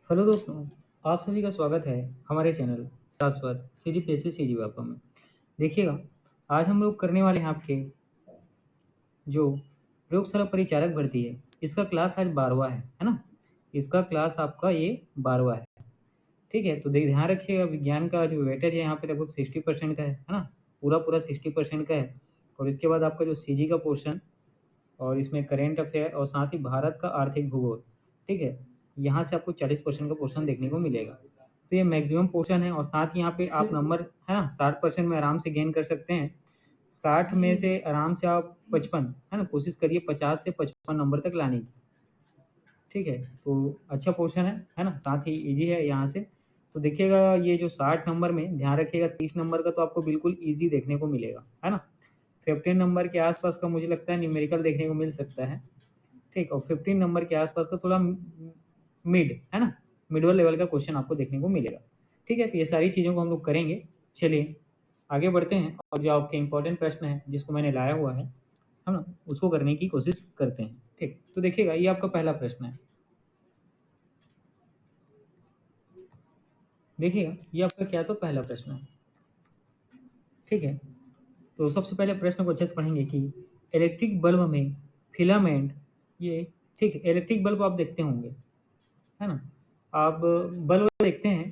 Hello दोस्तों, आप सभी का स्वागत है हमारे चैनल शाश्वत CGPSC CG में। देखिएगा, आज हम लोग करने वाले हैं आपके जो प्रयोगशाला परिचारक भर्ती है, इसका क्लास आज 12वां है ना? इसका क्लास आपका ये 12वां है, ठीक है? तो ध्यान रखिएगा, विज्ञान का जो वेटेज है यहाँ पे लगभग 60% का है ना? पूरा 60% का है। और इसके बाद आपका जो CG का पोर्शन और इसमें करेंट अफेयर और साथ ही भारत का आर्थिक भूगोल, ठीक है? यहाँ से आपको 40% का पोर्शन देखने को मिलेगा। तो ये मैक्सिमम पोर्शन है और साथ ही यहाँ पे आप नंबर है ना 60% में आराम से गेन कर सकते हैं। 60 में से आराम से आप 55 है ना, कोशिश करिए 50 से 55 नंबर तक लाने की, ठीक है? तो अच्छा पोर्शन है ना? साथ ही ईजी है यहाँ से। तो देखिएगा, ये जो 60 नंबर में ध्यान रखिएगा, 30 नंबर का तो आपको बिल्कुल ईजी देखने को मिलेगा, है ना? 15 नंबर के आसपास का मुझे लगता है न्यूमेरिकल देखने को मिल सकता है, ठीक। और 15 नंबर के आसपास का थोड़ा मिड है ना, मिडल लेवल का क्वेश्चन आपको देखने को मिलेगा, ठीक है। तो ये सारी चीज़ों को हम लोग करेंगे। चलिए आगे बढ़ते हैं और जो आपके इंपॉर्टेंट प्रश्न है जिसको मैंने लाया हुआ है ना, उसको करने की कोशिश करते हैं, ठीक। तो देखिएगा, ये आपका पहला प्रश्न है। देखिएगा, ये आपका क्या तो पहला प्रश्न है, ठीक है। तो सबसे पहले प्रश्न को अच्छे से पढ़ेंगे कि इलेक्ट्रिक बल्ब में फिलामेंट, ये ठीक है, इलेक्ट्रिक बल्ब आप देखते होंगे, है ना? आप बल्ब देखते हैं,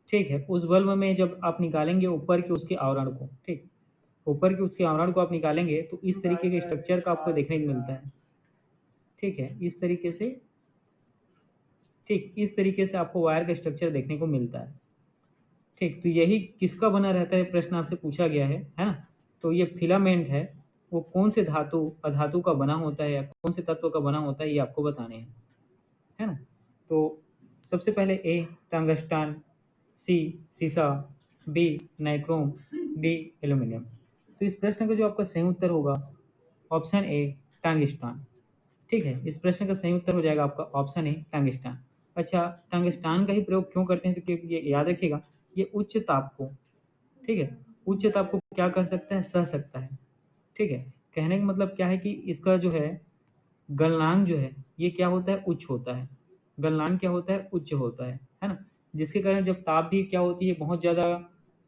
ठीक है। उस बल्ब में जब आप निकालेंगे ऊपर के उसके आवरण को, ठीक, ऊपर के उसके आवरण को आप निकालेंगे तो इस तरीके के स्ट्रक्चर का आपको देखने को मिलता है, ठीक है। इस तरीके से, ठीक, इस तरीके से आपको वायर का स्ट्रक्चर देखने को मिलता है, ठीक। तो यही किसका बना रहता है, प्रश्न आपसे पूछा गया है ना? तो ये फिलामेंट है, वो कौन से धातु अधातु का बना होता है या कौन से तत्व का बना होता है, ये आपको बताने हैं, है ना? तो सबसे पहले ए टंगस्टन, सी सीसा, बी नाइक्रोम, डी एल्यूमिनियम। तो इस प्रश्न का जो आपका सही उत्तर होगा ऑप्शन ए टंगस्टन, ठीक है। इस प्रश्न का सही उत्तर हो जाएगा आपका ऑप्शन ए टंगस्टन। अच्छा, टंगस्टन का ही प्रयोग क्यों करते हैं? तो क्योंकि ये याद रखिएगा, ये उच्च ताप को, ठीक है, उच्च ताप को क्या कर सकता है, सह सकता है, ठीक है। कहने का मतलब क्या है कि इसका जो है गलनांक जो है ये क्या होता है, उच्च होता है। गलनांक क्या होता है, उच्च होता है ना? जिसके कारण जब ताप भी क्या होती है, बहुत ज़्यादा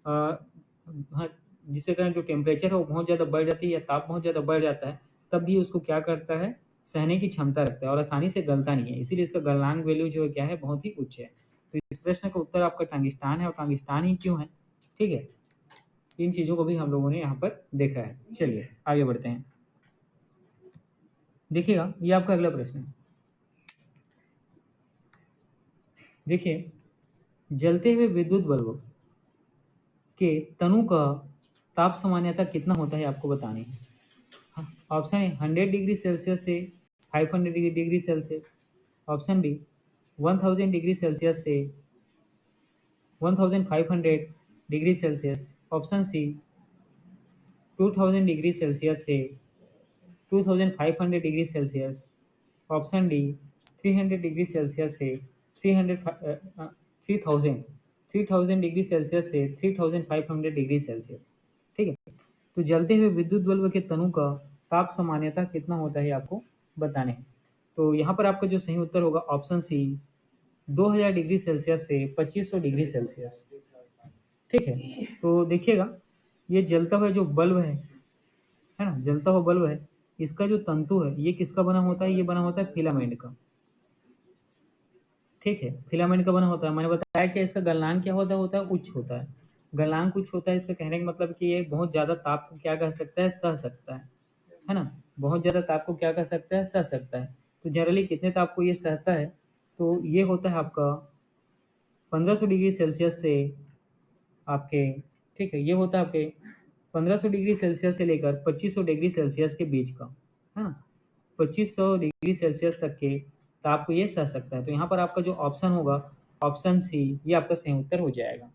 हाँ, जिसके कारण जो टेम्परेचर है वो बहुत ज़्यादा बढ़ जाती है या ताप बहुत ज़्यादा बढ़ जाता है, तब भी उसको क्या करता है, सहने की क्षमता रखता है और आसानी से गलता नहीं है। इसीलिए इसका गलनांक वैल्यू जो है क्या है, बहुत ही उच्च है। तो इस प्रश्न का उत्तर आपका टंगिस्तान है, और टंगिस्तान ही क्यों है, ठीक है। इन चीज़ों को भी हम लोगों ने यहाँ पर देखा है। चलिए आगे बढ़ते हैं। देखिएगा, ये आपका अगला प्रश्न है। देखिए, जलते हुए विद्युत बल्ब के तनु का ताप सामान्यतः कितना होता है, आपको बताने हैं। हाँ, ऑप्शन ए 100 डिग्री सेल्सियस से 500 degree Celsius, option B 1000 degree Celsius से 1500 degree Celsius, option C 2000 degree Celsius से 2500 degree Celsius, option D 300 degree Celsius से 3000 3000 डिग्री सेल्सियस से 3500 डिग्री सेल्सियस, ठीक है। तो जलते हुए विद्युत बल्ब के तनु का ताप सामान्यतः कितना होता है, आपको बताने हैं। तो यहाँ पर आपका जो सही उत्तर होगा ऑप्शन सी 2000 डिग्री सेल्सियस से 2500 डिग्री सेल्सियस, ठीक है। तो देखिएगा, ये जलता हुआ जो बल्ब है ना, जलता हुआ बल्ब है, इसका जो तंतु है ये किसका बना होता है, ये बना होता है फिलामेंट का, ठीक है। फिलामेंट का बना होता है। मैंने बताया कि इसका गलनांक क्या होता है, उच्च होता है। गलनांक उच्च होता है, इसका कहने का मतलब कि ये बहुत ज़्यादा ताप को क्या कर सकता है, सह सकता है ना? बहुत ज़्यादा ताप को क्या कर सकता है, सह सकता है। तो जनरली कितने ताप को ये सहता है, तो ये होता है आपका 1500 डिग्री सेल्सियस से आपके, ठीक है, ये होता है आपके 1500 डिग्री सेल्सियस से लेकर 2500 डिग्री सेल्सियस के बीच का, है ना? 2500 डिग्री सेल्सियस तक के ताप को ये सह सकता है। तो यहाँ पर आपका जो ऑप्शन होगा ऑप्शन सी, ये आपका सही उत्तर हो जाएगा,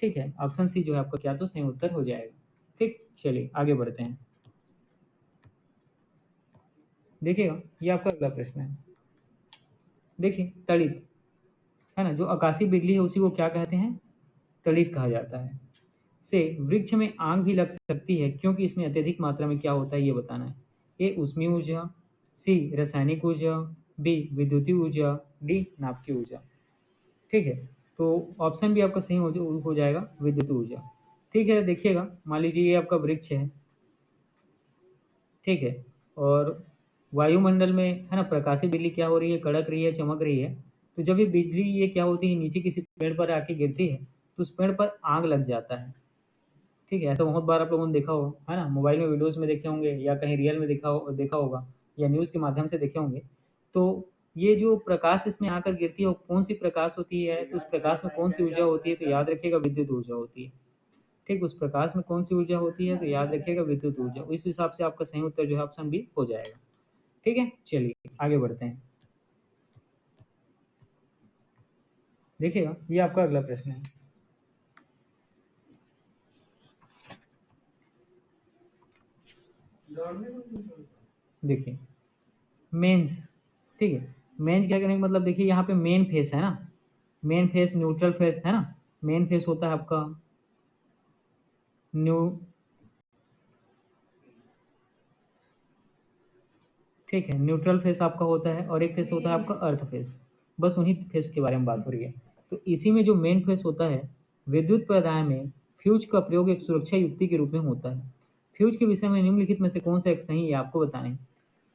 ठीक है। ऑप्शन सी जो है आपका क्या तो सही उत्तर हो जाएगा, ठीक। चलिए आगे बढ़ते हैं। देखिएगा, ये आपका अगला प्रश्न है। देखिए, तड़ित, है ना, जो आकाशीय बिजली है उसी को क्या कहते हैं, तड़ित कहा जाता है। से वृक्ष में आग भी लग सकती है क्योंकि इसमें अत्यधिक मात्रा में क्या होता है, ये बताना है। ए ऊष्मीय ऊर्जा, सी रासायनिक ऊर्जा, बी विद्युतीय ऊर्जा, डी नाभ की ऊर्जा। ठीक है, तो ऑप्शन भी आपका सही हो जाएगा, विद्युत ऊर्जा। ठीक है, देखिएगा, मान लीजिए ये आपका वृक्ष है, ठीक है, और वायुमंडल में है ना प्रकाशीय बिजली क्या हो रही है, कड़क रही है, चमक रही है। तो जब ये बिजली ये क्या होती है, नीचे किसी पेड़ पर आके गिरती है, तो उस पेड़ पर आग लग जाता है। ठीक है, ऐसा बहुत बार आप लोगों ने देखा होगा, है ना, मोबाइल में वीडियोस में देखे होंगे या कहीं रियल में देखा होगा या न्यूज़ के माध्यम से देखे होंगे। तो ये जो प्रकाश इसमें आकर गिरती है वो कौन सी प्रकाश होती है, तो उस प्रकाश में कौन सी ऊर्जा होती है, तो याद रखिएगा विद्युत ऊर्जा होती है। ठीक, उस प्रकाश में कौन सी ऊर्जा होती है, तो याद रखिएगा विद्युत ऊर्जा। इस हिसाब से आपका सही उत्तर जो है ऑप्शन बी हो जाएगा। ठीक है, चलिए आगे बढ़ते हैं। देखिएगा, ये आपका अगला प्रश्न है। देखिए, मेंस, ठीक है, मेंस क्या करने का मतलब, देखिए यहाँ पे मेन फेस है ना, मेन फेस, न्यूट्रल फेस है ना। मेन फेस होता है आपका न्यू, ठीक है, न्यूट्रल फेस आपका होता है, और एक फेस होता है आपका अर्थ फेस। बस उन्हीं फेस के बारे में बात हो रही है। तो इसी में जो मेन फेस होता है, विद्युत प्रदाय में फ्यूज का प्रयोग एक सुरक्षा युक्ति के रूप में होता है। फ्यूज के विषय में निम्नलिखित में से कौन सा एक सही है, आपको बताएं।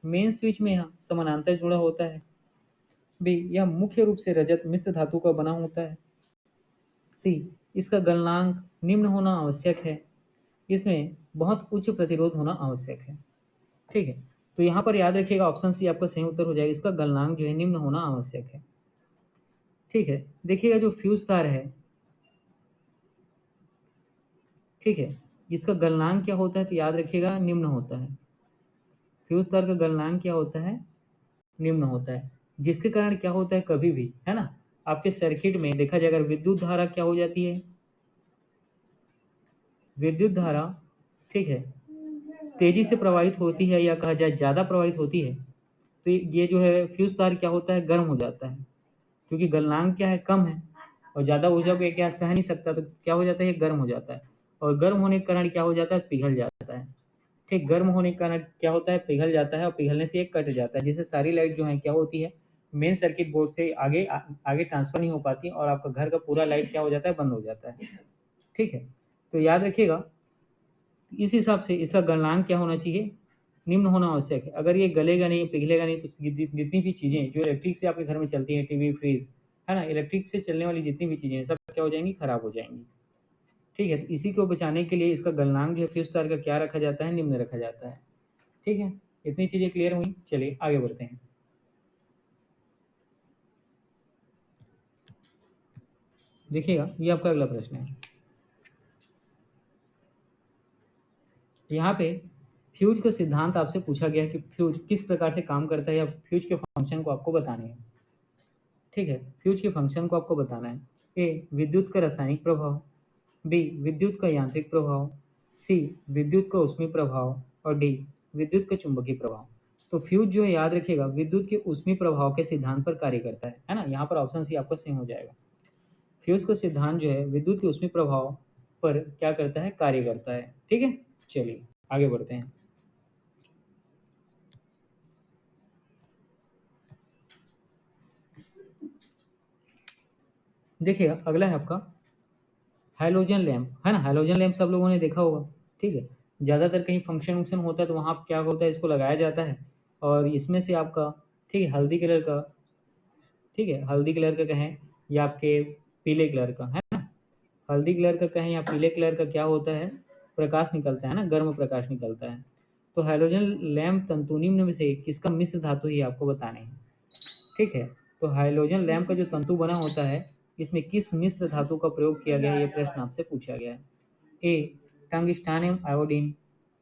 मेन स्विच में यहाँ समानांतर जुड़ा होता है। बी, यह मुख्य रूप से रजत मिश्र धातु का बना होता है। सी, इसका गलनांक निम्न होना आवश्यक है। इसमें बहुत उच्च प्रतिरोध होना आवश्यक है। ठीक है, तो यहाँ पर याद रखिएगा ऑप्शन सी आपका सही उत्तर हो जाएगा, इसका गलनांक जो है निम्न होना आवश्यक है। ठीक है, देखिएगा जो फ्यूज तार है, ठीक है, इसका गलनांक क्या होता है, तो याद रखिएगा निम्न होता है। फ्यूज तार का गलनांक क्या होता है, निम्न होता है, जिसके कारण क्या होता है, कभी भी, है ना, आपके सर्किट में देखा जाए अगर विद्युत धारा क्या हो जाती है, विद्युत धारा, ठीक है, तेजी से प्रवाहित होती है या कहा जाए ज़्यादा प्रवाहित होती है, तो ये जो है फ्यूज तार क्या होता है, गर्म हो जाता है। क्योंकि गलनांक क्या है, कम है, और ज़्यादा ऊर्जा को ये क्या सह नहीं सकता, तो क्या हो जाता है, ये गर्म हो जाता है। और गर्म होने के कारण क्या हो जाता है, पिघल जाता है। ठीक, गर्म होने के कारण क्या होता है, पिघल जाता है, और पिघलने से ये कट जाता है, जिससे सारी लाइट जो है क्या होती है, मेन सर्किट बोर्ड से आगे ट्रांसफर नहीं हो पाती, और आपका घर का पूरा लाइट क्या हो जाता है, बंद हो जाता है। ठीक है, तो याद रखिएगा, इस हिसाब से इसका गलनांक क्या होना चाहिए, निम्न होना आवश्यक है। अगर ये गलेगा नहीं, पिघलेगा नहीं, तो जितनी भी चीज़ें जो इलेक्ट्रिक से आपके घर में चलती हैं, टीवी, फ्रिज, है ना, इलेक्ट्रिक से चलने वाली जितनी भी चीज़ें हैं सब क्या हो जाएंगी, खराब हो जाएंगी। ठीक है, तो इसी को बचाने के लिए इसका गलनांक जो है फ्यूज तार का क्या रखा जाता है, निम्न रखा जाता है। ठीक है, इतनी चीज़ें क्लियर हुई, चलिए आगे बढ़ते हैं। देखिएगा, ये आपका अगला प्रश्न है। यहाँ पे फ्यूज का सिद्धांत आपसे पूछा गया है कि फ्यूज किस प्रकार से काम करता है, या फ्यूज के फंक्शन को आपको बताने हैं। ठीक है, फ्यूज के फंक्शन को आपको बताना है। ए, विद्युत का रासायनिक प्रभाव। बी, विद्युत का यांत्रिक प्रभाव। सी, विद्युत का ऊष्मीय प्रभाव। और डी, विद्युत का चुंबकीय प्रभाव। तो फ्यूज जो है याद रखिएगा विद्युत के ऊष्मीय प्रभाव के सिद्धांत पर कार्य करता है ना। यहाँ पर ऑप्शन सी आपका सही हो जाएगा। फ्यूज का सिद्धांत जो है विद्युत के ऊष्मीय प्रभाव पर क्या करता है, कार्य करता है। ठीक है, चलिए आगे बढ़ते हैं। देखिएगा, अगला है आपका हैलोजन लैंप, है ना। हैलोजन लैंप सब लोगों ने देखा होगा। ठीक है, ज़्यादातर कहीं फंक्शन वंक्शन होता है तो वहाँ क्या होता है, इसको लगाया जाता है। और इसमें से आपका, ठीक है, हल्दी कलर का, ठीक है, हल्दी कलर का कहें या आपके पीले कलर का, है ना, हल्दी कलर का कहें या पीले कलर का क्या होता है, प्रकाश निकलता है ना, गर्म प्रकाश निकलता है। तो हैलोजन लैंप तंतु निम्न में से किसका मिश्र धातु ही आपको बताने हैं। ठीक है, तो हाइड्रोजन लैंप का जो तंतु बना होता है, इसमें किस मिश्र धातु का प्रयोग किया गया है, ये प्रश्न आपसे पूछा गया है। ए, टंगिस्टान एवं आयोडीन।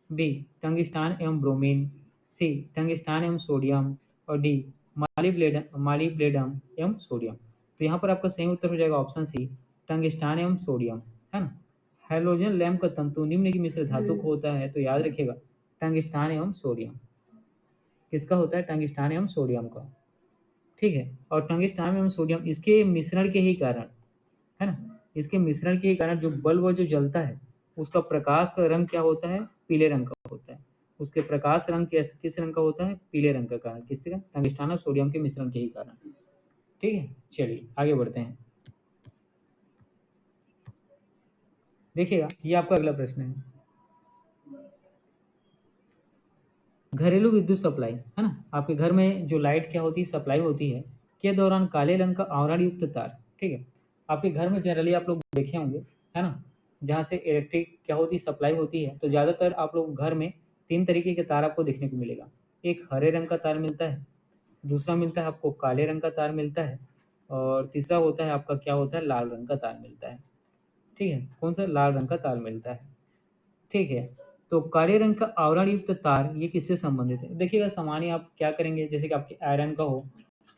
बी, टंगिस्टान एवं ब्रोमीन। सी, टंगिस्टान एवं सोडियम। और डी, मालिब्लेडम एवं सोडियम। तो यहाँ पर आपका सही उत्तर हो जाएगा ऑप्शन सी, टंगिस्टान एवं सोडियम, है ना। हाइड्रोजन लैंप का तंतु निम्न की मिश्र धातु को होता है, तो याद रखिएगा टंगिस्टान एवं सोडियम। किसका होता है, टंगिस्टान एवं सोडियम का। ठीक है, और टंगिस्टान एवं सोडियम इसके मिश्रण के ही कारण, है ना, इसके मिश्रण के ही कारण जो बल्ब जो जलता है उसका प्रकाश का रंग क्या होता है, पीले रंग का होता है। उसके प्रकाश रंग किस रंग का होता है, पीले रंग का कारण, किसके कारण, टंगिस्टान और सोडियम के मिश्रण के ही कारण। ठीक है, चलिए आगे बढ़ते हैं। देखिएगा, ये आपका अगला प्रश्न है। घरेलू विद्युत सप्लाई है ना, आपके घर में जो लाइट क्या होती है, सप्लाई होती है, के दौरान काले रंग का आवरण युक्त तार, ठीक है, आपके घर में जनरली आप लोग देखे होंगे, है ना, जहाँ से इलेक्ट्रिक क्या होती सप्लाई होती है, तो ज़्यादातर आप लोग घर में तीन तरीके के तार आपको देखने को मिलेगा। एक हरे रंग का तार मिलता है, दूसरा मिलता है आपको काले रंग का तार मिलता है, और तीसरा होता है आपका क्या होता है, लाल रंग का तार मिलता है। ठीक है, कौन सा, लाल रंग का तार मिलता है। ठीक है, तो काले रंग का आवरण युक्त तार ये किससे संबंधित है? देखिएगा, सामान्य आप क्या करेंगे, जैसे कि आपके आयरन का हो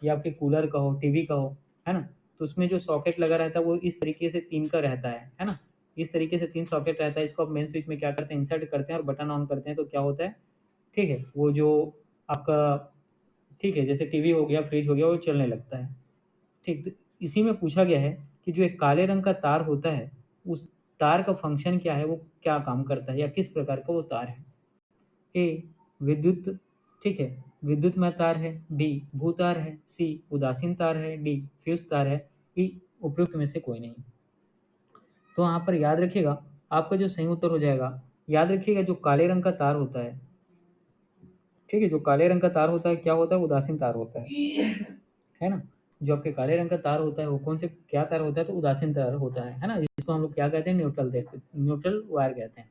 या आपके कूलर का हो, टीवी का हो, है ना, तो उसमें जो सॉकेट लगा रहता है वो इस तरीके से तीन का रहता है ना, इस तरीके से तीन सॉकेट रहता है। इसको आप मेन स्विच में क्या करते हैं, इंसर्ट करते हैं और बटन ऑन करते हैं, तो क्या होता है, ठीक है, वो जो आपका, ठीक है, जैसे टीवी हो गया, फ्रिज हो गया, वो चलने लगता है। ठीक, तो इसी में पूछा गया है कि जो एक काले रंग का तार होता है, उस तार का फंक्शन क्या है, वो क्या काम करता है या किस प्रकार का वो तार है। ए विद्युत, ठीक है, विद्युतमय तार है, बी भू तार है, सी उदासीन तार है, डी फ्यूज तार है, ई उपयुक्त में से कोई नहीं। तो यहाँ पर याद रखिएगा, आपका जो सही उत्तर हो जाएगा, याद रखिएगा जो काले रंग का तार होता है, ठीक है, जो काले रंग का तार होता है क्या होता है, उदासीन तार होता है ना। जो आपके काले रंग का तार होता है वो कौन से क्या तार होता है, तो उदासीन तार होता है ना, इसको हम लोग क्या कहते हैं, न्यूट्रल देखते, न्यूट्रल वायर कहते हैं।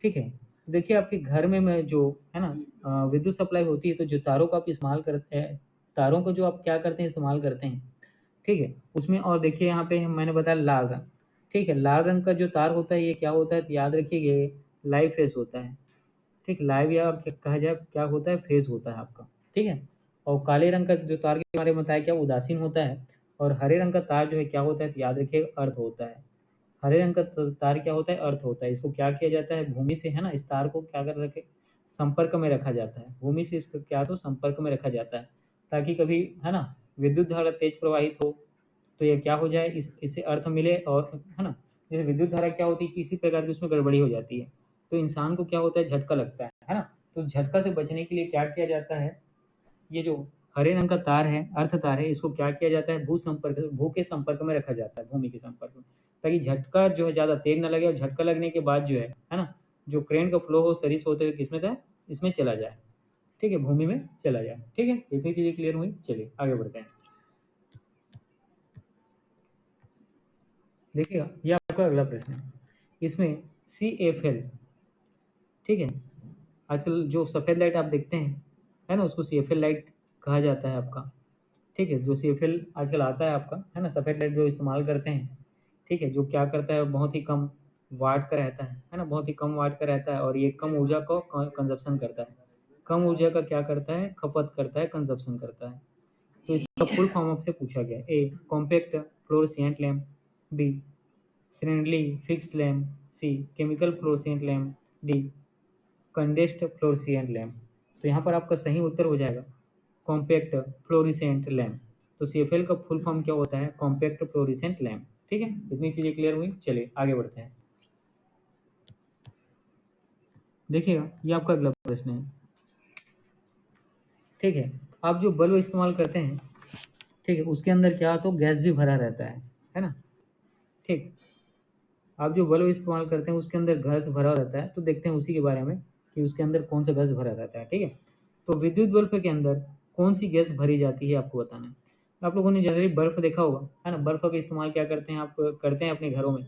ठीक है, तो देखिए आपके घर में मैं जो है ना, विद्युत सप्लाई होती है, तो जो तारों का आप इस्तेमाल करते हैं, तारों को जो आप क्या करते हैं, इस्तेमाल करते हैं, ठीक है, उसमें और देखिए यहाँ पे मैंने बताया लाल रंग, ठीक है, लाल रंग का जो तार होता है ये क्या होता है, तो याद रखिए ये लाइव फेस होता है। ठीक, लाइव या कहा जाए क्या होता है, फेज होता है आपका। ठीक है, और काले रंग का जो तार के बारे में बताया क्या, उदासीन होता है। और हरे रंग का तार जो है क्या होता है, तो याद रखिए अर्थ होता है। हरे रंग का तार क्या होता है, अर्थ होता है। इसको क्या किया जाता है, भूमि से, है ना, इस तार को क्या कर रखे, संपर्क में रखा जाता है, भूमि से इसका क्या, तो संपर्क में रखा जाता है, ताकि कभी, है ना, विद्युत धारा तेज प्रवाहित हो तो ये क्या हो जाए, इससे अर्थ मिले, और है ना, जैसे विद्युत धारा क्या होती है, किसी प्रकार की उसमें गड़बड़ी हो जाती है, तो इंसान को क्या होता है, झटका लगता है ना, तो झटका से बचने के लिए क्या किया जाता है, ये जो हरे रंग का तार है, अर्थ तार है, इसको क्या किया जाता है, भू के संपर्क में रखा जाता है, भूमि के संपर्क में, ताकि झटका जो है ज़्यादा तेज ना लगे, और झटका लगने के बाद जो है ना, जो करंट का फ्लो हो सरिस होते हुए किसमें था, इसमें चला जाए, ठीक है, भूमि में चला जाए। ठीक है, इतनी चीज़ें क्लियर हुई, चलिए आगे बढ़ते हैं। देखिएगा, ये आपका अगला प्रश्न है, इसमें CFL, ठीक है, आजकल जो सफ़ेद लाइट आप देखते हैं, है ना, उसको CFL लाइट कहा जाता है आपका। ठीक है, जो CFL आजकल आता है आपका, है ना, सफ़ेद लाइट जो इस्तेमाल करते हैं, ठीक है, जो क्या करता है, बहुत ही कम वाट का रहता है ना, बहुत ही कम वाट का रहता है, और ये कम ऊर्जा को कंजप्शन करता है, कम ऊर्जा का क्या करता है, खपत करता है, कंजप्शन करता है। तो इसका फुल फॉर्म आपसे पूछा गया, A compact fluorescent lamp, B श्रेणली fixed lamp, C chemical fluorescent lamp, D condensed fluorescent lamp. तो यहाँ पर आपका सही उत्तर हो जाएगा कॉम्पैक्ट फ्लोरोसेंट लैम्प। तो CFL का फुल फॉर्म क्या होता है, कॉम्पैक्ट फ्लोरोसेंट लैम्प। ठीक है, इतनी चीज़ें क्लियर हुई, चलिए आगे बढ़ते हैं। देखिएगा, ये आपका अगला प्रश्न है। ठीक है, आप जो बल्ब इस्तेमाल करते हैं, ठीक है, उसके अंदर क्या तो गैस भी भरा रहता है ना। ठीक, आप जो बल्ब इस्तेमाल करते हैं उसके अंदर गैस भरा रहता है, तो देखते हैं उसी के बारे में कि उसके अंदर कौन सा गैस भरा रहता है। ठीक है, तो विद्युत बल्ब के अंदर कौन सी गैस भरी जाती है आपको बताना है। आप लोगों ने जनरली बर्फ़ देखा होगा, है ना, बर्फ़ का इस्तेमाल क्या करते हैं, आप करते हैं अपने घरों में।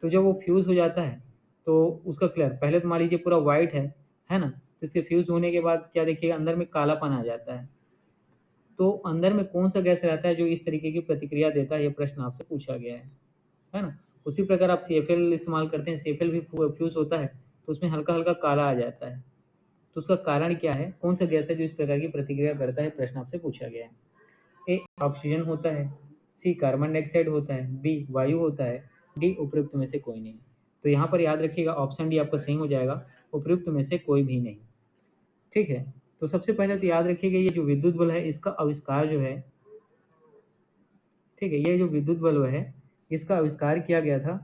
तो जब वो फ्यूज़ हो जाता है, तो उसका कलर पहले तो मान लीजिए पूरा वाइट है ना, तो इसके फ्यूज़ होने के बाद क्या देखिएगा, अंदर में कालापन आ जाता है। तो अंदर में कौन सा गैस रहता है जो इस तरीके की प्रतिक्रिया देता है, ये प्रश्न आपसे पूछा गया है ना। उसी प्रकार आप CFL इस्तेमाल करते हैं, CFL भी फ्यूज़ होता है, तो उसमें हल्का-हल्का काला आ जाता है। तो उसका कारण क्या है? कौन-सा गैस है जो इस प्रकार की प्रतिक्रिया करता है? प्रश्न आपसे पूछा गया है। ए ऑक्सीजन होता है, सी कार्बन डाइऑक्साइड होता है, बी वायु होता है, डी उपयुक्त में से कोई नहीं। तो यहाँ पर याद रखिएगा, ऑप्शन डी आपका सही हो जाएगा, उपयुक्त में से कोई भी नहीं। ठीक है? तो सबसे पहले तो याद रखिएगा, ये जो विद्युत बल्ब है इसका आविष्कार जो है, ठीक है, ये जो विद्युत बल्ब है इसका आविष्कार किया गया था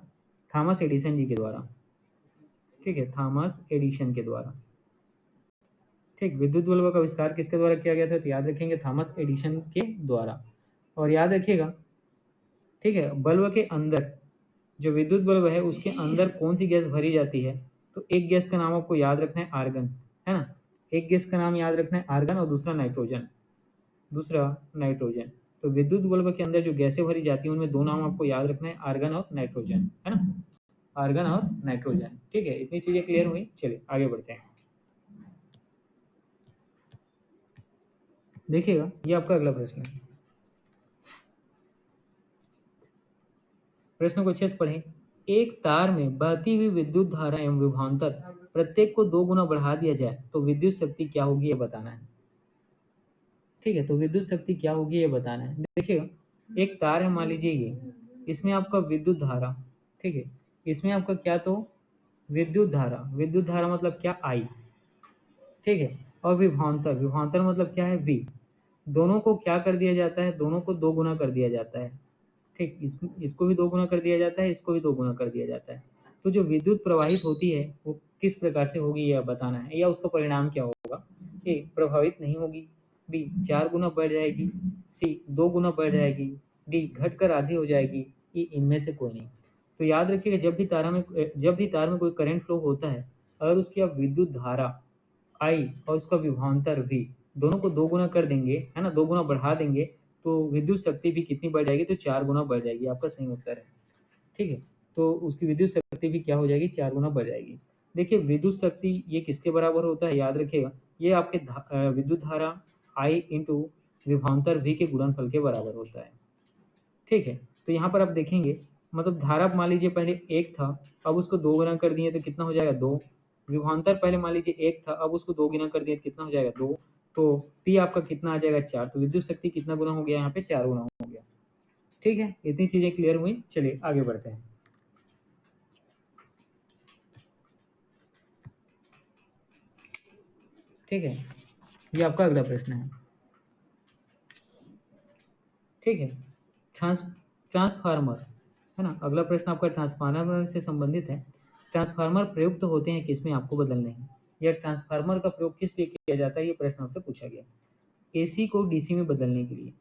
थॉमस एडिसन जी के द्वारा। ठीक है, थॉमस एडिसन के द्वारा। ठीक, विद्युत बल्ब का आविष्कार किसके द्वारा किया गया था, तो याद रखेंगे थॉमस एडिसन के द्वारा। और याद रखिएगा, ठीक है, बल्ब के अंदर जो विद्युत बल्ब है उसके अंदर कौन सी गैस भरी जाती है, तो एक गैस का नाम आपको याद रखना है आर्गन, है ना। एक गैस का नाम याद रखना है आर्गन और दूसरा नाइट्रोजन, दूसरा नाइट्रोजन। तो विद्युत बल्ब के अंदर जो गैसें भरी जाती हैं उनमें दो नाम आपको याद रखना है, आर्गन और नाइट्रोजन, है ना, आर्गन और नाइट्रोजन। ठीक है, इतनी चीजें क्लियर हुई। चलिए आगे बढ़ते हैं। देखिएगा, ये आपका अगला प्रश्न है। प्रश्न को अच्छे से पढ़ें। एक तार में बहती हुई विद्युत धारा एवं विभवांतर प्रत्येक को 2 गुना बढ़ा दिया जाए तो विद्युत शक्ति क्या होगी, ये बताना है। ठीक है, तो विद्युत शक्ति क्या होगी ये बताना है। देखिएगा, एक तार है, मान लीजिए ये, इसमें आपका विद्युत धारा, ठीक है, इसमें आपका क्या, तो विद्युत धारा, विद्युत धारा मतलब क्या, आई, ठीक है, और विभवांतर, विभवांतर मतलब क्या है, वी। दोनों को क्या कर दिया जाता है, दोनों को 2 गुना कर दिया जाता है। ठीक, इसको भी 2 गुना कर दिया जाता है, इसको भी 2 गुना कर दिया जाता है। तो जो विद्युत प्रवाहित होती है वो किस प्रकार से होगी यह बताना है, या उसका परिणाम क्या होगा। ए, प्रभावित नहीं होगी, बी 4 गुना बढ़ जाएगी, सी 2 गुना बढ़ जाएगी, डी घटकर आधी हो जाएगी, ई इनमें से कोई नहीं। तो याद रखिएगा, जब भी तार में कोई करंट फ्लो होता है, अगर उसकी आप विद्युत धारा आई और उसका विभवांतर वी दोनों को 2 गुना कर देंगे, है ना, 2 गुना बढ़ा देंगे, तो विद्युत शक्ति भी कितनी बढ़ जाएगी, तो 4 गुना बढ़ जाएगी। आपका सही उत्तर है। ठीक है, तो उसकी विद्युत शक्ति भी क्या हो जाएगी, 4 गुना बढ़ जाएगी। देखिए, विद्युत शक्ति ये किसके बराबर होता है, याद रखिएगा, ये आपके विद्युत धारा आई इंटू विभवांतर वी के गुणनफल के बराबर होता है। ठीक है, तो यहाँ पर आप देखेंगे, मतलब धारा मान लीजिए पहले 1 था, अब उसको 2 गुना कर दिए तो कितना हो जाएगा, 2। विभवांतर पहले मान लीजिए 1 था, अब उसको 2 गुना कर दिया तो कितना हो जाएगा, 2। तो पी आपका कितना आ जाएगा, 4। तो विद्युत शक्ति कितना गुना हो गया, यहाँ पे 4 गुना हो गया। ठीक है, इतनी चीजें क्लियर हुई। चलिए आगे बढ़ते हैं। ठीक है, ये आपका अगला प्रश्न है। ठीक है, ट्रांस ट्रांसफार्मर, है ना, अगला प्रश्न आपका ट्रांसफार्मर से संबंधित है। ट्रांसफार्मर प्रयुक्त होते हैं किसमें, आपको बदलने हैं। या ट्रांसफार्मर का प्रयोग किस लिए किया जाता है, ये प्रश्न आपसे पूछा गया। एसी को डीसी में बदलने के लिए,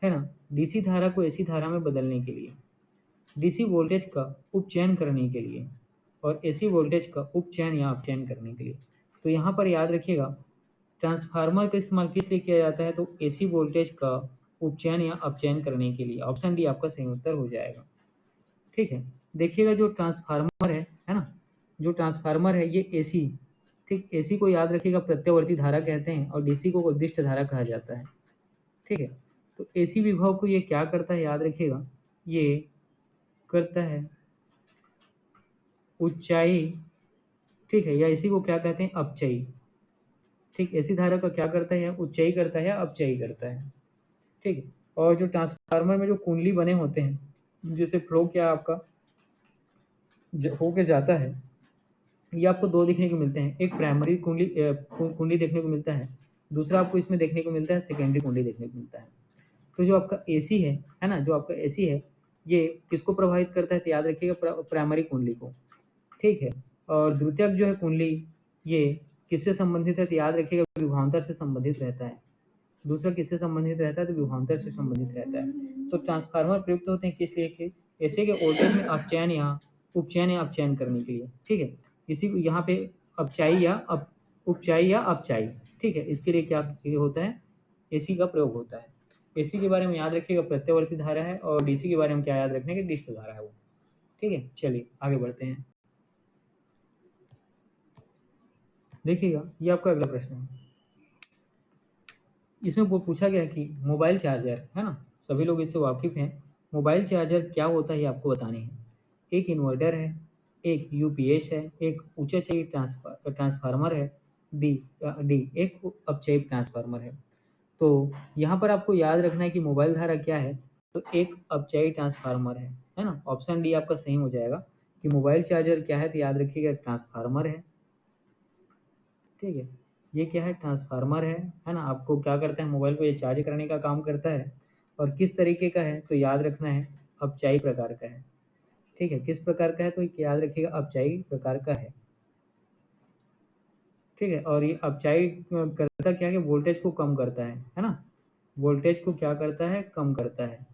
है ना, डीसी धारा को एसी धारा में बदलने के लिए, डीसी वोल्टेज का उपचयन करने के लिए, और एसी वोल्टेज का उपचयन या अपचयन करने के लिए। तो यहाँ पर याद रखिएगा, ट्रांसफार्मर का इस्तेमाल किस लिए किया जाता है, तो एसी वोल्टेज का उपचयन या अपचयन करने के लिए। ऑप्शन डी आपका सही उत्तर हो जाएगा। ठीक है, देखिएगा, जो ट्रांसफार्मर है ना, जो ट्रांसफार्मर है ये एसी, ठीक, एसी को याद रखिएगा प्रत्यावर्ती धारा कहते हैं, और डीसी को उद्दिष्ट धारा कहा जाता है। ठीक है, तो एसी विभव को ये क्या करता है, याद रखिएगा, ये करता है ऊंचाई, ठीक है, या इसी को क्या कहते हैं, अपचयी। ठीक, एसी धारा का क्या करता है, ऊंचाई करता है या अपचयी करता है। ठीक है, और जो ट्रांसफार्मर में जो कुंडली बने होते हैं, जिसे फ्लो क्या आपका होके जाता है, ये आपको दो देखने को मिलते हैं। एक प्राइमरी कुंडली कुंडली देखने को मिलता है, दूसरा आपको इसमें देखने को मिलता है सेकेंडरी कुंडली देखने को मिलता है। तो जो आपका एसी है ना, जो आपका एसी है, ये किसको प्रभावित करता है, तो याद रखिएगा प्राइमरी कुंडली को। ठीक है, और द्वितीयक जो है कुंडली, ये किससे संबंधित है, तो याद रखिएगा विभवांतर से संबंधित रहता है। दूसरा किससे संबंधित रहता है, तो विभवांतर से संबंधित रहता है। तो ट्रांसफार्मर प्रयुक्त होते हैं किस लिए, कि एसी के वोल्टेज में अपचयन या उपचयन या अपचयन करने के लिए। ठीक है, इसी को यहाँ पे उपचाई या अपचाई, ठीक है, इसके लिए क्या होता है, एसी का प्रयोग होता है। एसी के बारे में याद रखिएगा प्रत्यावर्ती धारा है, और डीसी के बारे में क्या याद रखने की, डिस्ट धारा है वो। ठीक है, चलिए आगे बढ़ते हैं। देखिएगा, ये आपका अगला प्रश्न है। इसमें पूछा गया कि मोबाइल चार्जर, है ना, सभी लोग इससे वाकिफ हैं। मोबाइल चार्जर क्या होता है ये आपको बताने हैं। एक इन्वर्टर है, एक यूपीएस है, एक उच्चचाई ट्रांसफार्मर है, डी एक अपचाई ट्रांसफार्मर है। तो यहाँ पर आपको याद रखना है कि मोबाइल धारा क्या है, तो एक अपचाई ट्रांसफार्मर है ना। ऑप्शन डी आपका सही हो जाएगा कि मोबाइल चार्जर क्या है, तो याद रखिएगा ट्रांसफार्मर है। ठीक है, ये क्या है, ट्रांसफार्मर है ना। आपको क्या करता है, मोबाइल को ये चार्ज करने का काम करता है। और किस तरीके का है, तो याद रखना है अपचाई प्रकार का है। ठीक है, किस प्रकार का है, तो याद रखिएगा अपचाई प्रकार का है। ठीक है, और ये अपचाई करता क्या है, वोल्टेज को कम करता है ना। वोल्टेज को क्या करता है, कम करता है।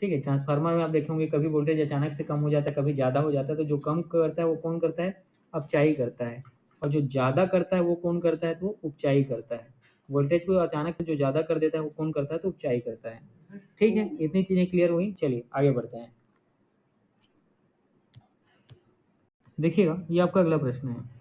ठीक है, ट्रांसफार्मर में आप देखेंगे कभी वोल्टेज अचानक से कम हो जाता है, कभी ज़्यादा हो जाता है, तो जो कम करता है वो कौन करता है, अपचाई करता है, और जो ज़्यादा करता है वो कौन करता है, तो वो उपचाई करता है। वोल्टेज को अचानक से जो ज़्यादा कर देता है वो कौन करता है, तो उपचाई करता है। ठीक है, इतनी चीज़ें क्लियर हुई, चलिए आगे बढ़ते हैं। देखिएगा, ये आपका अगला प्रश्न है।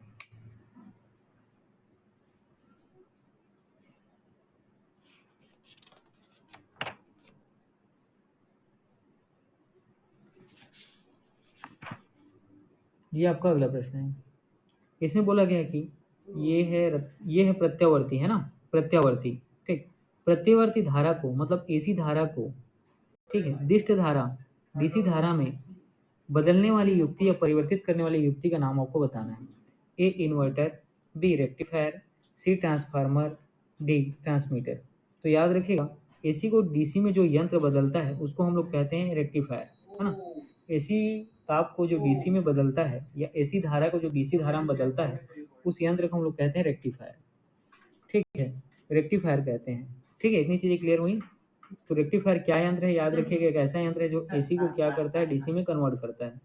ये आपका अगला प्रश्न है। इसमें बोला गया है कि ये है प्रत्यावर्ती, है ना, प्रत्यावर्ती। ठीक, प्रत्यावर्ती धारा को मतलब एसी धारा को, ठीक है, दिष्ट धारा डीसी धारा में बदलने वाली युक्ति या परिवर्तित करने वाली युक्ति का नाम आपको बताना है। ए इन्वर्टर, बी रेक्टिफायर, सी ट्रांसफार्मर, डी ट्रांसमीटर। तो याद रखिएगा, एसी को डीसी में जो यंत्र बदलता है उसको हम लोग कहते हैं रेक्टिफायर, है ना। एसी ताप को जो डीसी में बदलता है या एसी धारा को जो डीसी धारा में बदलता है उस यंत्र को हम लोग कहते हैं रेक्टिफायर। ठीक है, रेक्टिफायर कहते हैं। ठीक है, इतनी चीजें क्लियर हुई। तो रेक्टिफायर क्या यंत्र है, याद रखिएगा, एक ऐसा यंत्र है जो एसी को क्या करता है, डीसी में कन्वर्ट करता है।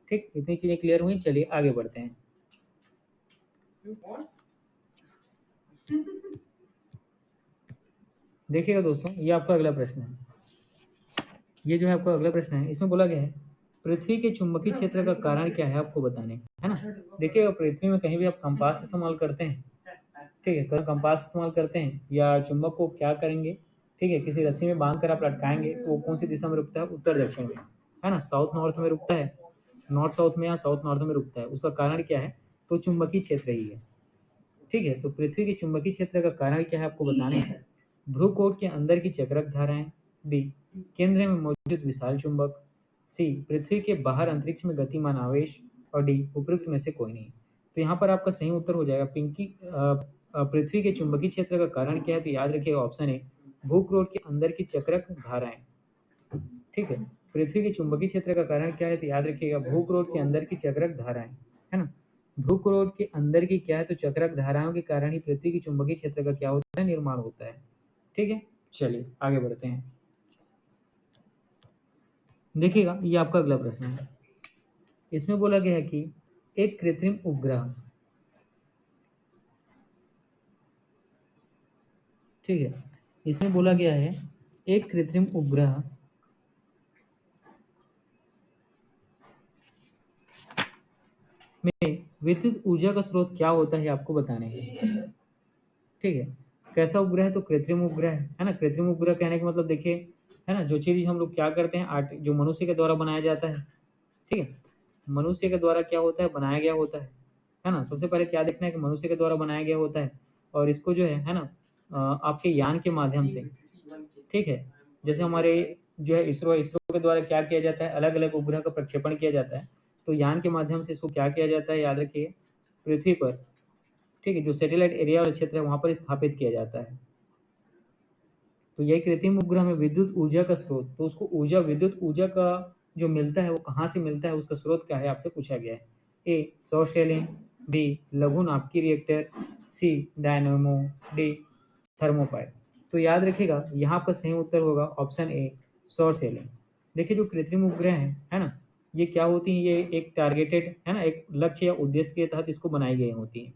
ठीक, इतनी चीजें क्लियर हुई, चलिए आगे बढ़ते हैं। देखिएगा दोस्तों, ये आपका अगला प्रश्न है। ये जो है आपका अगला प्रश्न है, इसमें बोला गया है पृथ्वी के चुंबकीय क्षेत्र का कारण क्या है आपको बताने, है ना। देखिएगा, पृथ्वी में कहीं भी आप कंपास इस्तेमाल करते हैं, ठीक है, कहीं कंपास इस्तेमाल करते हैं या चुंबक को क्या करेंगे, ठीक है, किसी रस्सी में बांध कर आप लटकाएंगे तो वो कौन सी दिशा में रुकता है, उत्तर दक्षिण में, है ना, साउथ नॉर्थ में रुकता है, नॉर्थ साउथ में या साउथ नॉर्थ में रुकता है। उसका कारण क्या है, तो चुंबकीय क्षेत्र ही है। ठीक है, तो पृथ्वी के चुंबकीय क्षेत्र का कारण क्या है आपको बताने हैं। भ्रूकोट के अंदर की चक्रक धाराएं, बी केंद्र में मौजूद विशाल चुंबक, सी पृथ्वी के बाहर अंतरिक्ष में गतिमान आवेश, और डी उपयुक्त में से कोई नहीं। तो यहाँ पर आपका सही उत्तर हो जाएगा पिंकी। पृथ्वी के चुंबकीय क्षेत्र का कारण क्या है, तो याद रखिएगा ऑप्शन ए भूक्रोट के अंदर की चक्रक धाराएं। ठीक है, पृथ्वी के चुंबकीय क्षेत्र का कारण क्या है, तो याद रखिएगा भूक्रोट के अंदर की चक्रक धाराएं, है ना। भूक्रोट के अंदर की क्या है, तो चक्रक धाराओं के कारण ही पृथ्वी की चुंबकीय क्षेत्र का क्या होता है, निर्माण होता है। ठीक है, चलिए आगे बढ़ते हैं। देखिएगा, ये आपका अगला प्रश्न है। इसमें बोला गया है कि एक कृत्रिम उपग्रह, ठीक है, इसमें बोला गया है एक कृत्रिम उपग्रह में विद्युत ऊर्जा का स्रोत क्या होता है आपको बताने हैं। ठीक है, कैसा उपग्रह है, तो कृत्रिम उपग्रह है ना। कृत्रिम उपग्रह कहने का मतलब देखिए, है ना, जो चीज हम लोग क्या करते हैं, आर्ट जो मनुष्य के द्वारा बनाया जाता है। ठीक है, मनुष्य के द्वारा क्या होता है, बनाया गया होता है ना। सबसे पहले क्या देखना है कि मनुष्य के द्वारा बनाया गया होता है, और इसको जो है ना, आपके यान के माध्यम से, ठीक है, जैसे हमारे जो है इसरो इसरो के द्वारा क्या किया जाता है, अलग अलग उपग्रह का प्रक्षेपण किया जाता है। तो यान के माध्यम से इसको क्या किया जाता है, याद रखिए, पृथ्वी पर, ठीक है, जो सैटेलाइट एरिया वाला क्षेत्र है वहां पर स्थापित किया जाता है। तो यही कृत्रिम उपग्रह में विद्युत ऊर्जा का स्रोत, तो उसको ऊर्जा, विद्युत ऊर्जा का जो मिलता है वो कहाँ से मिलता है, उसका स्रोत क्या है आपसे पूछा गया है। ए सौर सेलिंग, बी लघु नाभिकीय रिएक्टर, सी डायनेमो, डी थर्मोपाइल। तो याद रखिएगा, यहाँ पर सही उत्तर होगा ऑप्शन ए सौर सेलिंग। देखिए, जो कृत्रिम उपग्रह है ना, ये क्या होती है, ये एक टारगेटेड, है ना, एक लक्ष्य या उद्देश्य के तहत इसको बनाई गई होती है।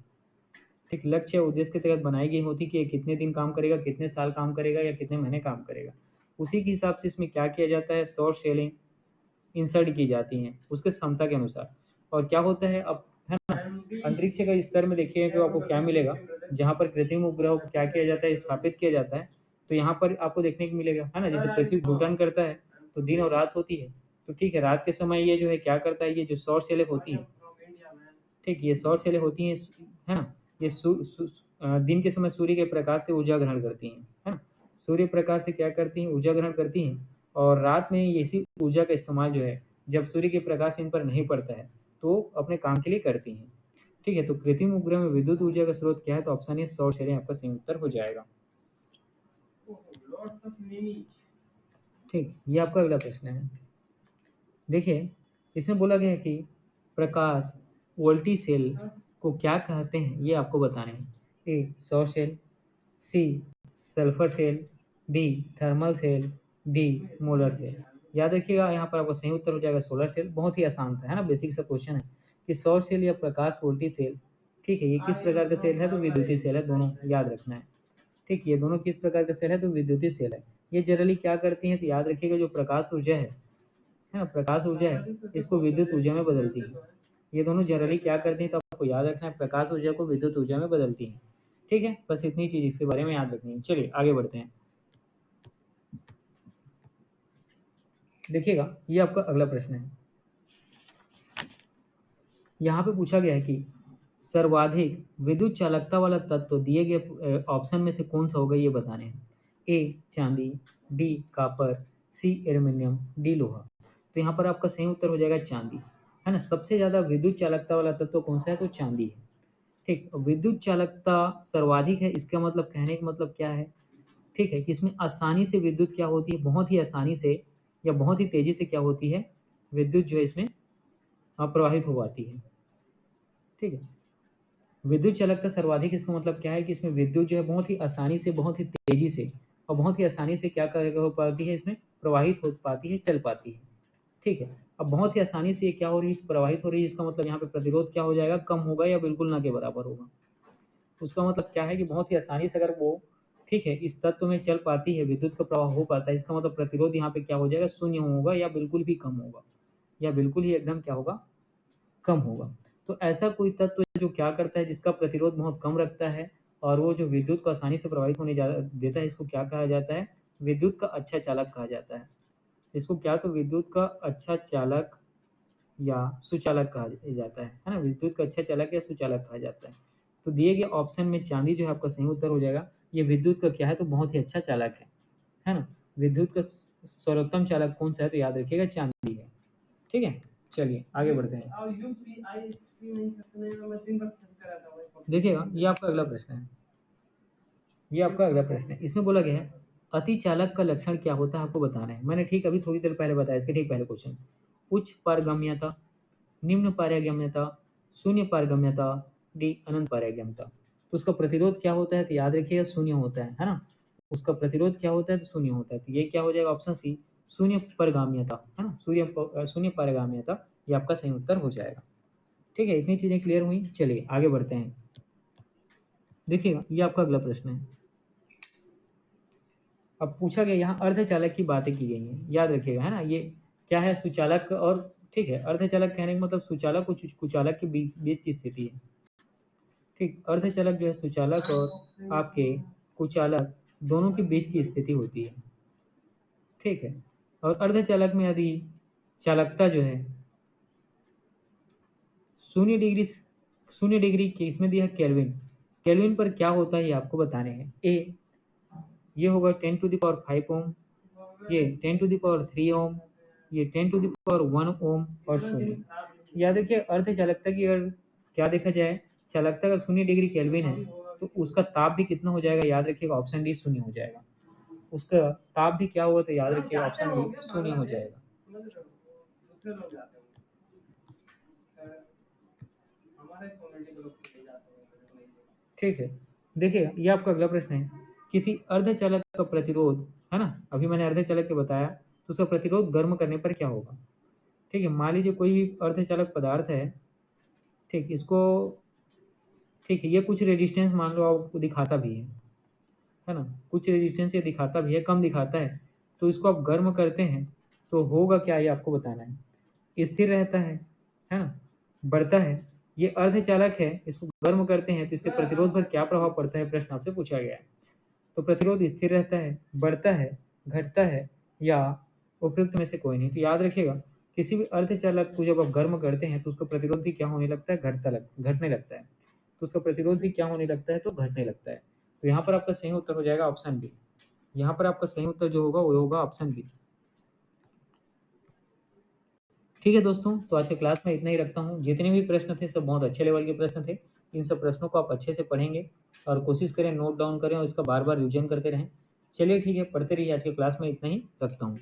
ठीक, लक्ष्य या उद्देश्य के तहत बनाई गई होती कि ये कितने दिन काम करेगा, कितने साल काम करेगा या कितने महीने काम करेगा। उसी के हिसाब से इसमें क्या किया जाता है, शॉर्ट सेलिंग इंसर्ट की जाती हैं उसके क्षमता के अनुसार। और क्या होता है अब, है ना, अंतरिक्ष का स्तर में देखिए कि आपको क्या मिलेगा, जहाँ पर कृत्रिम उपग्रहों को क्या किया जाता है, स्थापित किया जाता है। तो यहाँ पर आपको देखने को मिलेगा, है ना, जैसे पृथ्वी घूर्णन करता है तो दिन और रात होती है। तो ठीक है, रात के समय ये जो है क्या करता है, ये जो सौर सेलें होती है, ठीक, ये सौर सेलें होती हैं, है ना, ये दिन के समय सूर्य के प्रकाश से ऊर्जा ग्रहण करती हैं, है ना। सूर्य प्रकाश से क्या करती हैं, ऊर्जा ग्रहण करती हैं, और रात में ये इसी ऊर्जा का इस्तेमाल जो है, जब सूर्य के प्रकाश इन पर नहीं पड़ता है तो अपने काम के लिए करती हैं। ठीक है, तो कृत्रिम उपग्रह में विद्युत ऊर्जा का स्रोत क्या है, तो ऑप्शन ए सौर सेलें आपका सही उत्तर हो जाएगा। ठीक, ये आपका अगला प्रश्न है। देखिए, इसमें बोला गया है कि प्रकाश वोल्टी सेल को क्या कहते हैं, ये आपको बताने हैं। ए सौर cell, C sulphur cell, B thermal cell, D molar cell. याद रखिएगा यहाँ पर आपका सही उत्तर हो जाएगा सोलर सेल। बहुत ही आसान था, है ना, बेसिक सा क्वेश्चन है कि सौर सेल या प्रकाश पूर्ति सेल, ठीक है, ये किस प्रकार का सेल है, तो विद्युतीय सेल है, दोनों याद रखना है। ठीक, ये दोनों किस प्रकार का सेल है, तो विद्युतीय सेल है। ये जनरली क्या करती हैं, तो याद रखिएगा जो प्रकाश ऊर्जा है ना, प्रकाश ऊर्जा है, इसको विद्युत ऊर्जा में बदलती है। ये दोनों जनरली क्या करती हैं, तो आपको याद रखना है, प्रकाश ऊर्जा को विद्युत ऊर्जा में बदलती हैं। ठीक है, बस इतनी चीज इसके बारे में याद रखनी है। चलिए आगे बढ़ते हैं। देखिएगा, ये आपका अगला प्रश्न है। यहाँ पे पूछा गया है कि सर्वाधिक विद्युत चालकता वाला तत्व दिए गए ऑप्शन में से कौन सा होगा, ये बताने हैं। ए चांदी, बी कॉपर, सी एल्यूमिनियम, डी लोहा। तो यहाँ पर आपका सही उत्तर हो जाएगा चांदी, है ना। सबसे ज्यादा विद्युत चालकता वाला तत्व कौन सा है, तो चांदी है। ठीक, विद्युत चालकता सर्वाधिक है, इसका मतलब कहने का मतलब क्या है, ठीक है, कि इसमें आसानी से विद्युत क्या होती है, बहुत ही आसानी से या बहुत ही तेजी से क्या होती है, विद्युत जो है इसमें प्रवाहित हो पाती है। ठीक है, विद्युत चालकता सर्वाधिक, इसका मतलब क्या है कि इसमें विद्युत जो है बहुत ही आसानी से, बहुत ही तेजी से और बहुत ही आसानी से क्या हो पाती है, इसमें प्रवाहित हो पाती है, चल पाती है। ठीक है, अब बहुत ही आसानी से ये क्या हो रही है, प्रवाहित हो रही है, इसका मतलब यहाँ पे प्रतिरोध क्या हो जाएगा, कम होगा या बिल्कुल ना के बराबर होगा। उसका मतलब क्या है कि बहुत ही आसानी से अगर वो, ठीक है, इस तत्व में चल पाती है, विद्युत का प्रवाह हो पाता है, इसका मतलब प्रतिरोध यहाँ पे क्या हो जाएगा, शून्य होगा या बिल्कुल भी कम होगा, या बिल्कुल ही एकदम क्या होगा, कम होगा। तो ऐसा कोई तत्व जो क्या करता है, जिसका प्रतिरोध बहुत कम रखता है और वो जो विद्युत को आसानी से प्रवाहित होने देता है, इसको क्या कहा जाता है, विद्युत का अच्छा चालक कहा जाता है। इसको क्या, तो विद्युत का अच्छा चालक या सुचालक कहा जाता है ना, विद्युत का अच्छा चालक या सुचालक कहा जाता है। तो दिए गए ऑप्शन में चांदी जो है आपका सही उत्तर हो जाएगा। ये विद्युत का क्या है, तो बहुत ही अच्छा चालक है ना। विद्युत का सर्वोत्तम चालक कौन सा है, तो याद रखिएगा चांदी है। ठीक है, चलिए आगे बढ़ते हैं। देखिएगा, ये आपका अगला प्रश्न है। ये आपका अगला प्रश्न है, इसमें बोला गया है अति चालक का लक्षण क्या होता है, आपको बताना है। मैंने ठीक अभी थोड़ी देर पहले बताया, इसके ठीक पहले क्वेश्चन। उच्च पारगम्यता, निम्न पारगम्यता, शून्य पारगम्यता, डी अनंत पारगम्यता। तो उसका प्रतिरोध क्या होता है, तो याद रखिएगा शून्य होता है ना। उसका प्रतिरोध क्या होता है, तो शून्य होता है। तो ये क्या हो जाएगा, ऑप्शन सी शून्य पारगम्यता, है ना, शून्य पारगम्यता, ये आपका सही उत्तर हो जाएगा। ठीक है, इतनी चीजें क्लियर हुई। चलिए आगे बढ़ते हैं। देखिएगा, ये आपका अगला प्रश्न है। अब पूछा गया, यहाँ अर्धचालक की बातें की गई हैं, याद रखिएगा, है ना। ये क्या है, सुचालक और, ठीक है, अर्धचालक कहने का मतलब सुचालक और कुचालक के बीच बीच की स्थिति है। ठीक, अर्धचालक जो है सुचालक और आपके कुचालक दोनों के बीच की स्थिति होती है। ठीक है, और अर्धचालक में यदि चालकता जो है 0 डिग्री, 0 डिग्री की इसमें दिया है केल्विन। केल्विन पर क्या होता है, ये आपको बताने हैं। ए ये होगा 10⁵ ओम, ये 10⁵ ओम, ये 10⁵ और शून्य। याद रखिए, अर्धचालकता की अगर क्या देखा जाए, चालकता अगर 0 डिग्री केल्विन है, तो उसका ताप भी कितना हो जाएगा, याद रखिएगा ऑप्शन डी शून्य हो जाएगा। उसका ताप भी क्या होगा, तो याद रखिएगा ऑप्शन डी शून्य हो जाएगा। ठीक है, देखिए, ये आपका अगला प्रश्न है। किसी अर्धचालक का प्रतिरोध, है ना, अभी मैंने अर्धचालक के बताया, तो उसका प्रतिरोध गर्म करने पर क्या होगा। ठीक है, मान लीजिए कोई भी अर्धचालक पदार्थ है, ठीक, इसको, ठीक है, ये कुछ रेजिस्टेंस मान लो आपको दिखाता भी है ना, कुछ रेजिस्टेंस ये दिखाता भी है, कम दिखाता है। तो इसको आप गर्म करते हैं तो होगा क्या, ये आपको बताना है। स्थिर रहता है ना, बढ़ता है। ये अर्धचालक है, इसको गर्म करते हैं तो इसके प्रतिरोध पर क्या प्रभाव पड़ता है, प्रश्न आपसे पूछा गया है। तो प्रतिरोध स्थिर रहता है, बढ़ता है, घटता है, या उपयुक्त में से कोई नहीं। तो याद रखिएगा, किसी भी अर्धचालक को जब आप गर्म करते हैं तो उसका प्रतिरोध भी क्या होने लगता है, घटने लगता है। तो उसका प्रतिरोध भी क्या होने लगता है, तो घटने लगता है। तो यहाँ पर आपका सही उत्तर हो जाएगा ऑप्शन बी। यहाँ पर आपका सही उत्तर जो होगा वो होगा ऑप्शन बी। ठीक है दोस्तों, तो आज के क्लास में इतना ही रखता हूँ। जितने भी प्रश्न थे सब बहुत अच्छे लेवल के प्रश्न थे। इन सब प्रश्नों को आप अच्छे से पढ़ेंगे और कोशिश करें नोट डाउन करें और इसका बार बार रिविजन करते रहें। चलिए ठीक है, पढ़ते रहिए। आज के क्लास में इतना ही रखता हूँ।